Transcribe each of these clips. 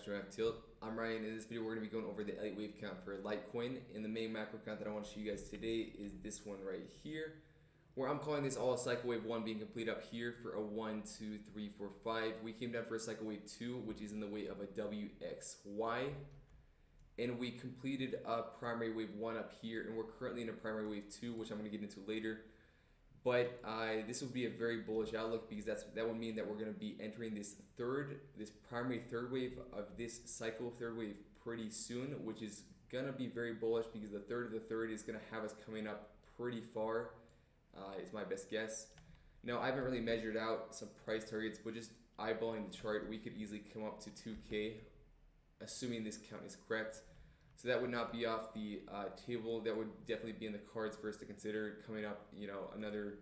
Tradingofftilt. I'm Ryan. In this video, we're going to be going over the Elliott wave count for LITECOIN. And the main macro count that I want to show you guys today is this one right here, where I'm calling this all a cycle wave 1 being complete up here for a 1, 2, 3, 4, 5. We came down for a cycle wave 2, which is in the way of a WXY. And we completed a primary wave 1 up here, and we're currently in a primary wave 2, which I'm going to get into later. But this would be a very bullish outlook because that would mean that we're going to be entering this primary third wave of this cycle third wave pretty soon, which is going to be very bullish because the third of the third is going to have us coming up pretty far, is my best guess. Now, I haven't really measured out some price targets, but just eyeballing the chart, we could easily come up to 2K, assuming this count is correct. So that would not be off the table. That would definitely be in the cards for us to consider coming up, another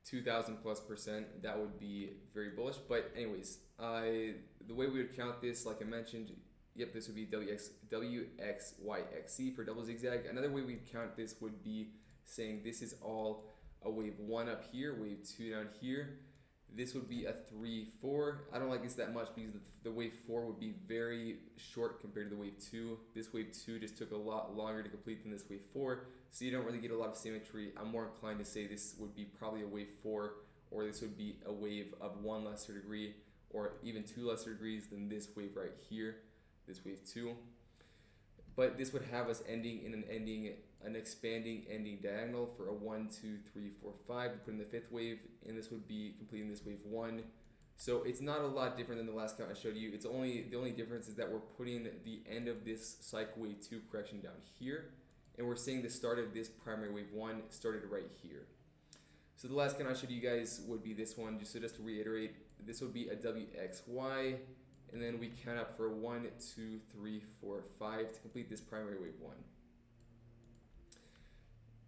2,000+%. That would be very bullish. But anyways, the way we would count this, like I mentioned, yep, this would be WXYXC for double zigzag. Another way we'd count this would be saying this is all a wave 1 up here, wave 2 down here. This would be a 3, 4. I don't like this that much because the wave 4 would be very short compared to the wave 2. This wave 2 just took a lot longer to complete than this wave 4, so you don't really get a lot of symmetry. I'm more inclined to say this would be probably a wave 4, or this would be a wave of 1 lesser degree, or even 2 lesser degrees than this wave right here, this wave 2. But this would have us ending in an expanding ending diagonal for a 1, 2, 3, 4, 5 to put in the fifth wave, and this would be completing this wave 1. So it's not a lot different than the last count I showed you. The only difference is that we're putting the end of this cycle wave 2 correction down here, and we're saying the start of this primary wave 1 started right here. So the last count I showed you guys would be this one. Just to reiterate, this would be a WXY. And then we count up for 1, 2, 3, 4, 5 to complete this primary wave 1.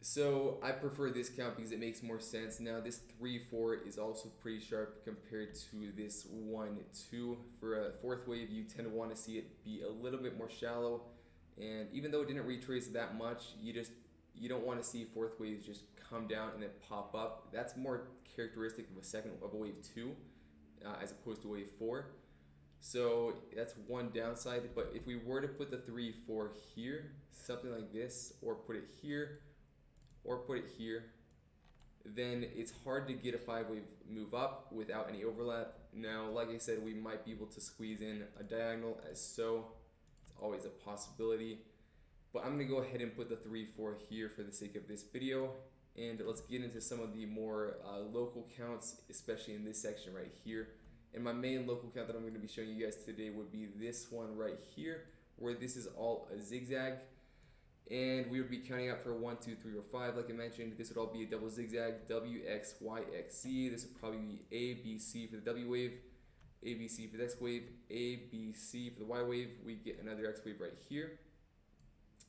So I prefer this count because it makes more sense. Now this 3, 4 is also pretty sharp compared to this 1, 2. For a fourth wave, you tend to want to see it be a little bit more shallow. And even though it didn't retrace that much, you don't want to see fourth waves just come down and then pop up. That's more characteristic of a wave 2 as opposed to wave 4. So that's one downside, but if we were to put the 3, 4 here, something like this, or put it here, or put it here, then it's hard to get a 5-wave move up without any overlap. Now, like I said, we might be able to squeeze in a diagonal as so. It's always a possibility, but I'm gonna go ahead and put the 3, 4 here for the sake of this video, and let's get into some of the more local counts, especially in this section right here. And my main local count that I'm going to be showing you guys today would be this one right here, where this is all a zigzag. And we would be counting out for 1, 2, 3, or 5. Like I mentioned, this would all be a double zigzag, WXYXC. This would probably be A, B, C for the W wave, A, B, C for the X wave, A, B, C for the Y wave. We get another X wave right here.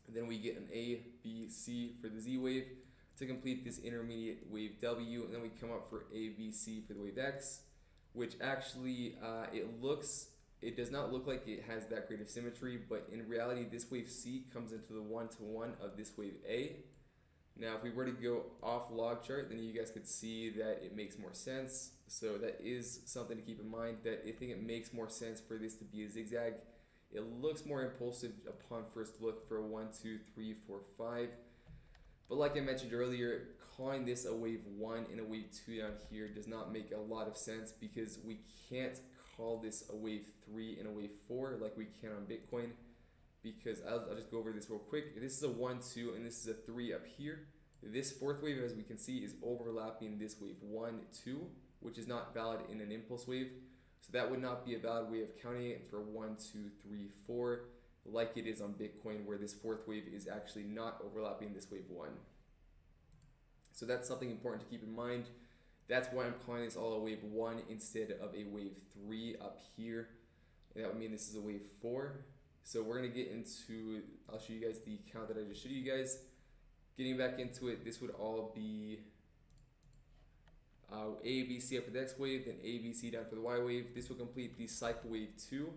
And then we get an A, B, C for the Z wave to complete this intermediate wave W. And then we come up for A, B, C for the wave X, which actually it does not look like it has that great of symmetry, but in reality this wave C comes into the 1-to-1 of this wave A. Now if we were to go off log chart, then you guys could see that it makes more sense. So that is something to keep in mind, that I think it makes more sense for this to be a zigzag. It looks more impulsive upon first look for a 1, 2, 3, 4, 5. But like I mentioned earlier, calling this a wave 1 and a wave 2 down here does not make a lot of sense because we can't call this a wave 3 and a wave 4 like we can on Bitcoin, because I'll just go over this real quick. This is a 1, 2, and this is a 3 up here. This fourth wave, as we can see, is overlapping this wave 1, 2, which is not valid in an impulse wave. So that would not be a valid way of counting it for 1, 2, 3, 4. Like it is on Bitcoin, where this fourth wave is actually not overlapping this wave 1. So that's something important to keep in mind. That's why I'm calling this all a wave 1 instead of a wave 3 up here. And that would mean this is a wave 4. So we're going to get into, I'll show you guys the count that I just showed you guys. Getting back into it, this would all be A, B, C up for the X wave, then A, B, C down for the Y wave. This will complete the cycle wave 2.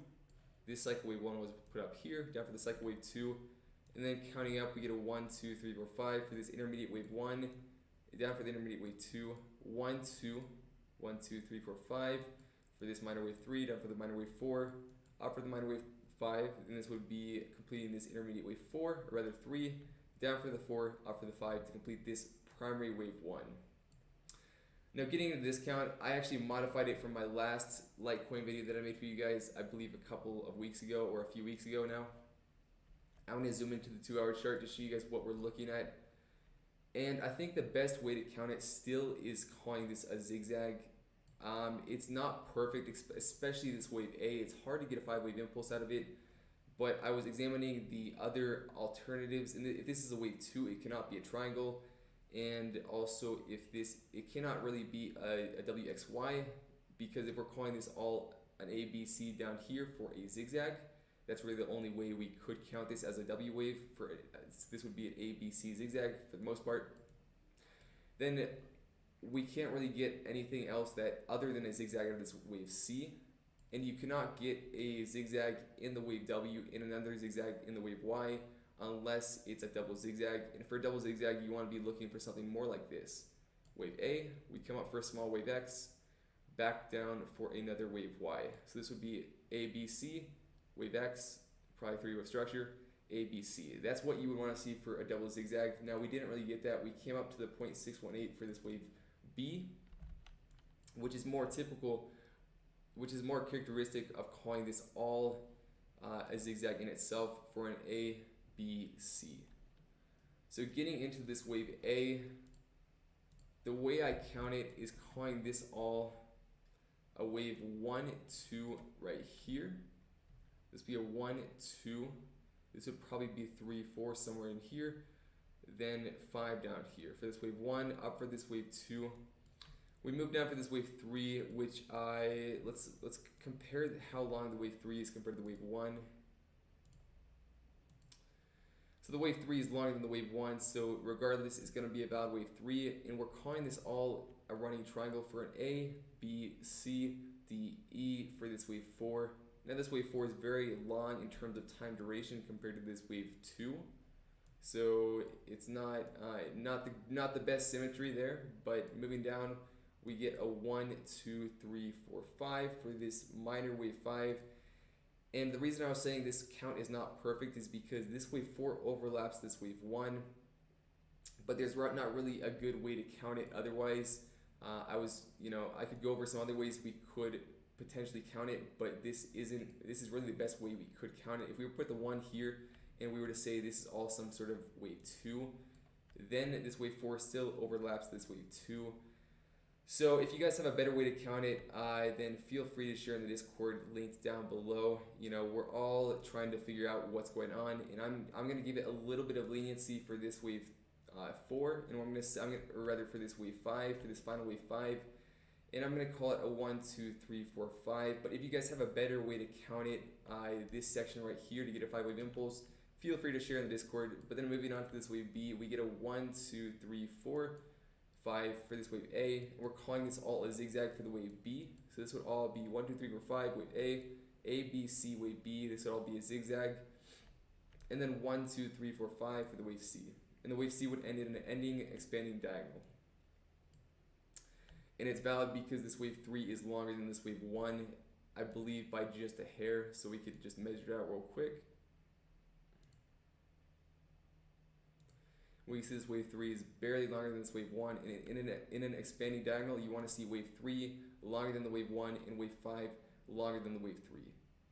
This cycle wave 1 was put up here, down for the cycle wave 2. And then counting up, we get a 1, 2, 3, 4, 5 for this intermediate wave 1. Down for the intermediate wave 2, 1, 2, 1, 2, 3, 4, 5. for this minor wave 3, down for the minor wave 4, up for the minor wave 5, and this would be completing this intermediate wave 4, or rather 3, down for the 4, up for the 5 to complete this primary wave 1. Now getting into this count, I actually modified it from my last Litecoin video that I made for you guys, I believe a couple of weeks ago or a few weeks ago now. I'm going to zoom into the 2-hour chart to show you guys what we're looking at. And I think the best way to count it still is calling this a zigzag. It's not perfect, especially this wave A. It's hard to get a 5-wave impulse out of it. But I was examining the other alternatives, and if this is a wave 2, it cannot be a triangle. And also, it cannot really be a WXY, because if we're calling this all an ABC down here for a zigzag, that's really the only way we could count this as a W wave. This would be an ABC zigzag for the most part. Then we can't really get anything else that other than a zigzag out of this wave C, and you cannot get a zigzag in the wave W and another zigzag in the wave Y unless it's a double zigzag. And for a double zigzag, you want to be looking for something more like this. Wave A, we come up for a small wave X, back down for another wave Y. So this would be ABC, wave X, probably 3-wave structure, ABC. That's what you would want to see for a double zigzag. Now we didn't really get that. We came up to the 0.618 for this wave B, which is more typical, which is more characteristic of calling this all a zigzag in itself for an A, B, C. So getting into this wave A, the way I count it is calling this all a wave 1, 2 right here. This would be a 1, 2. This would probably be 3, 4 somewhere in here. Then 5 down here for this wave 1, up for this wave 2. We move down for this wave 3, which let's compare how long the wave 3 is compared to the wave 1. So the wave 3 is longer than the wave 1, so regardless, it's going to be a valid wave 3, and we're calling this all a running triangle for an A, B, C, D, E for this wave 4. Now this wave 4 is very long in terms of time duration compared to this wave 2, so it's not the best symmetry there. But moving down, we get a 1, 2, 3, 4, 5 for this minor wave 5. And the reason I was saying this count is not perfect is because this wave 4 overlaps this wave 1, but there's not really a good way to count it otherwise. I could go over some other ways we could potentially count it, but this is really the best way we could count it. If we put the 1 here and we were to say this is all some sort of wave 2, then this wave 4 still overlaps this wave 2. So if you guys have a better way to count it, then feel free to share in the Discord, linked down below. We're all trying to figure out what's going on, and I'm going to give it a little bit of leniency for this wave 4, and for this wave 5, for this final wave 5, and I'm going to call it a 1, 2, 3, 4, 5. But if you guys have a better way to count it, this section right here to get a 5-wave impulse, feel free to share in the Discord. But then moving on to this wave B, we get a 1, 2, 3, 4, 5 for this wave A, and we're calling this all a zigzag for the wave B. So this would all be 1, 2, 3, 4, 5, wave A, B, C, wave B. This would all be a zigzag. And then 1, 2, 3, 4, 5 for the wave C. And the wave C would end in an ending expanding diagonal. And it's valid because this wave 3 is longer than this wave 1, I believe by just a hair, so we could just measure it out real quick. We see this wave 3 is barely longer than this wave 1, and in an expanding diagonal, you want to see wave 3 longer than the wave 1, and wave 5 longer than the wave 3,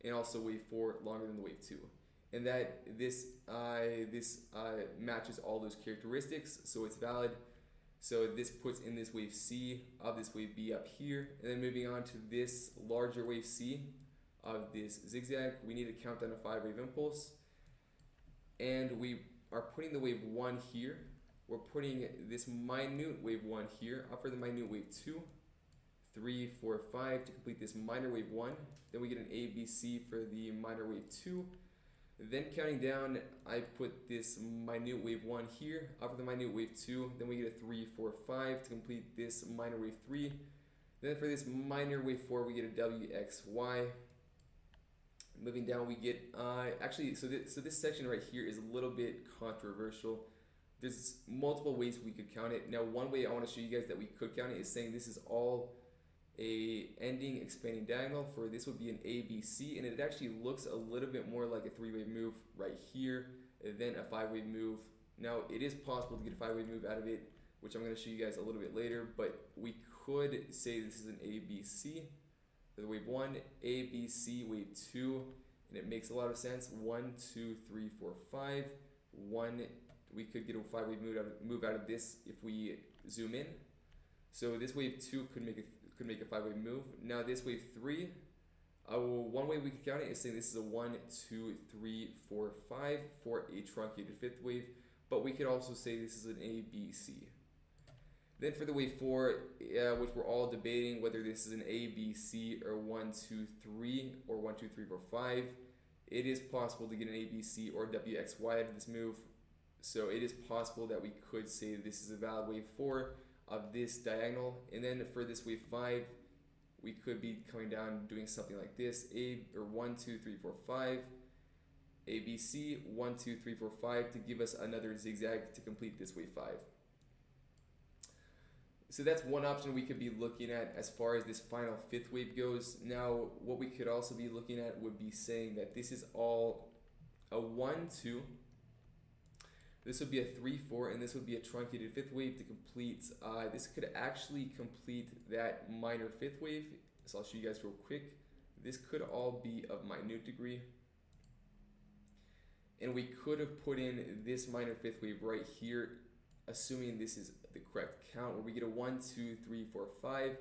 and also wave 4 longer than the wave 2. And that this matches all those characteristics, so it's valid. So this puts in this wave C of this wave B up here, and then moving on to this larger wave C of this zigzag, we need to count down a 5-wave impulse, and we are putting the wave 1 here. We're putting this minute wave 1 here, up for the minute wave 2, 3, 4, 5 to complete this minor wave 1. Then we get an A, B, C for the minor wave 2. Then counting down, I put this minute wave 1 here, up for the minute wave 2. Then we get a 3, 4, 5 to complete this minor wave 3. Then for this minor wave 4, we get a WXY. Moving down, we get so this section right here is a little bit controversial. There's multiple ways we could count it. Now, one way I want to show you guys that we could count it is saying this is all a ending expanding diagonal for this would be an ABC, and it actually looks a little bit more like a three-wave move right here than a five-wave move. Now it is possible to get a five-wave move out of it, which I'm going to show you guys a little bit later, but we could say this is an ABC for the wave 1, ABC, wave 2, and it makes a lot of sense. 1, 2, 3, 4, 5. 1, we could get a five-wave move out of this if we zoom in. So this wave 2 could make a five-wave move. Now this wave 3, one way we could count it is saying this is a 1, 2, 3, 4, 5 for a truncated fifth wave, but we could also say this is an ABC. Then for the wave 4, which we're all debating whether this is an ABC or 1, 2, 3 or 1, 2, 3, 4, 5, it is possible to get an ABC or WXY out of this move. So it is possible that we could say this is a valid wave 4 of this diagonal. And then for this wave 5, we could be coming down doing something like this, 1, 2, 3, 4, 5, ABC, 1, 2, 3, 4, 5 to give us another zigzag to complete this wave 5. So that's one option we could be looking at as far as this final fifth wave goes. Now, what we could also be looking at would be saying that this is all a 1, 2. This would be a 3, 4, and this would be a truncated fifth wave to complete. This could actually complete that minor fifth wave. So I'll show you guys real quick. This could all be of minute degree. And we could have put in this minor fifth wave right here, assuming this is the correct count, where we get a 1, 2, 3, 4, 5.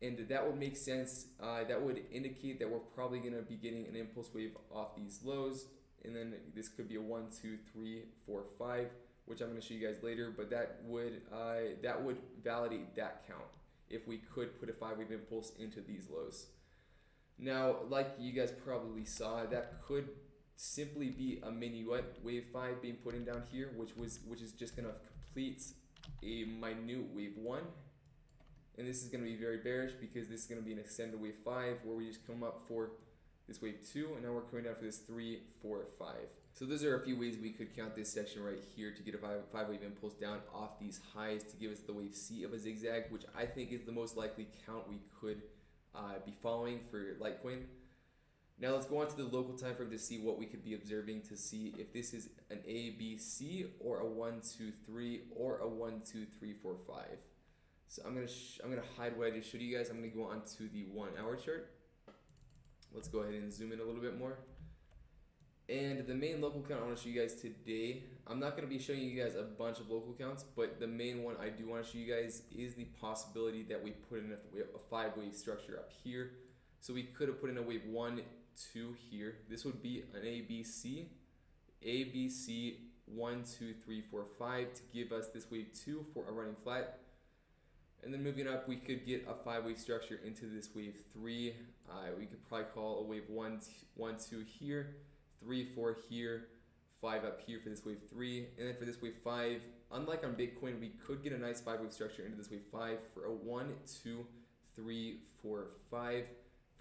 And that would make sense. That would indicate that we're probably going to be getting an impulse wave off these lows. And then this could be a 1, 2, 3, 4, 5, which I'm going to show you guys later. But that would validate that count if we could put a 5-wave impulse into these lows. Now, like you guys probably saw, that could simply be a minuet wave 5 being put in down here, which is just going to complete a minute wave 1. And this is going to be very bearish because this is going to be an extended wave 5 where we just come up for this wave 2, and now we're coming down for this 3, 4, 5. So those are a few ways we could count this section right here to get a 5-wave impulse down off these highs to give us the wave C of a zigzag, which I think is the most likely count we could be following for Litecoin. Now let's go on to the local time frame to see what we could be observing to see if this is an A, B, C, or a 1, 2, 3, or a 1, 2, 3, 4, 5. So I'm gonna hide what I just showed you guys. I'm gonna go on to the 1 hour chart. Let's go ahead and zoom in a little bit more. And the main local count I want to show you guys today, I'm not going to be showing you guys a bunch of local counts, but the main one I do want to show you guys is the possibility that we put in a 5-wave structure up here. So we could have put in a wave 1, 2 here. This would be an ABC, ABC, 1, 2, 3, 4, 5 to give us this wave 2 for a running flat. And then moving up, we could get a 5-wave structure into this wave 3. We could probably call a wave 1, 2 here, 3, 4 here, 5 up here for this wave 3. And then for this wave 5, unlike on Bitcoin, we could get a nice 5-wave structure into this wave 5 for a 1, 2, 3, 4, 5.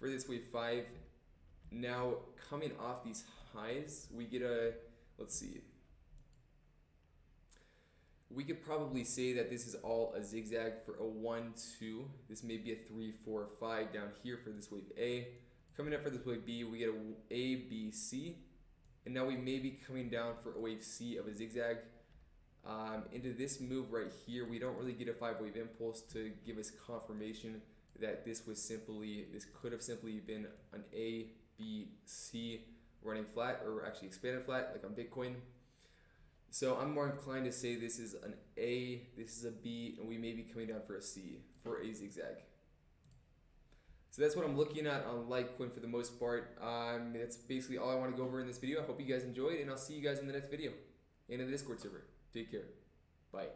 For this wave 5, now coming off these highs, we get a, let's see. We could probably say that this is all a zigzag for a 1, 2. This may be a 3, 4, 5 down here for this wave A. Coming up for this wave B, we get a A, B, C. And now we may be coming down for a wave C of a zigzag. Into this move right here, we don't really get a 5-wave impulse to give us confirmation that this could have simply been an A, B, C running flat, or actually expanded flat like on Bitcoin. So I'm more inclined to say this is an A, this is a B, and we may be coming down for a C for a zigzag. So that's what I'm looking at on Litecoin for the most part. That's basically all I want to go over in this video. I hope you guys enjoyed, and I'll see you guys in the next video and in the Discord server. Take care. Bye.